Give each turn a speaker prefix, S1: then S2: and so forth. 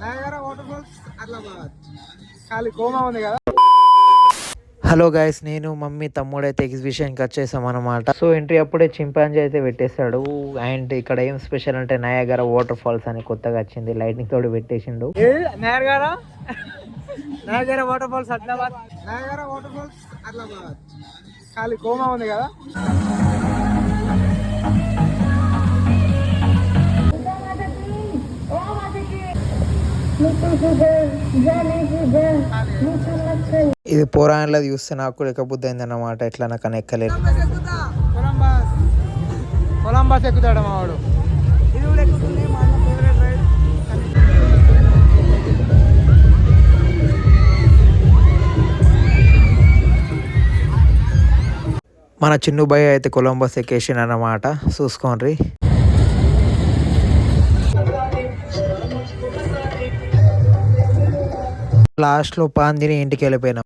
S1: Niagara water falls Adilabad ఖాళీ కోమా ఉంది కదా.
S2: హలో గైస్, నేను మమ్మీ తమ్ముడు అయితే ఎగ్జిబిషన్కి వచ్చేసాం అనమాట. సో ఎంట్రీ అప్పుడే చింపాంజీ అయితే పెట్టేశాడు. అండ్ ఇక్కడ ఏం స్పెషల్ అంటే నయాగరా వాటర్ ఫాల్స్ అని కొత్తగా వచ్చింది, లైటింగ్ తోడు పెట్టేసిండు.
S1: Niagara Niagara water falls Adilabad. Niagara water falls Adilabad ఖాళీ కోమా ఉంది కదా.
S2: ఇది పోరాణలో చూస్తే నాకు కూడా ఎక్కబుద్ధి అయింది అన్నమాట. ఎట్లా నాకు అని ఎక్కలేదు.
S1: కొలంబస్ ఎక్కుతాడు మా వాడు. ఇది కూడా ఎక్కుతుంది, మా అన్న ఫేవరెట్ రైడ్.
S2: మన చిన్ను భయ్య అయితే కొలంబస్ ఎక్కేషన్ అన్నమాట, చూసుకోండి. లాస్ట్లో పాందిని ఇంటికి వెళ్ళిపోయినాం.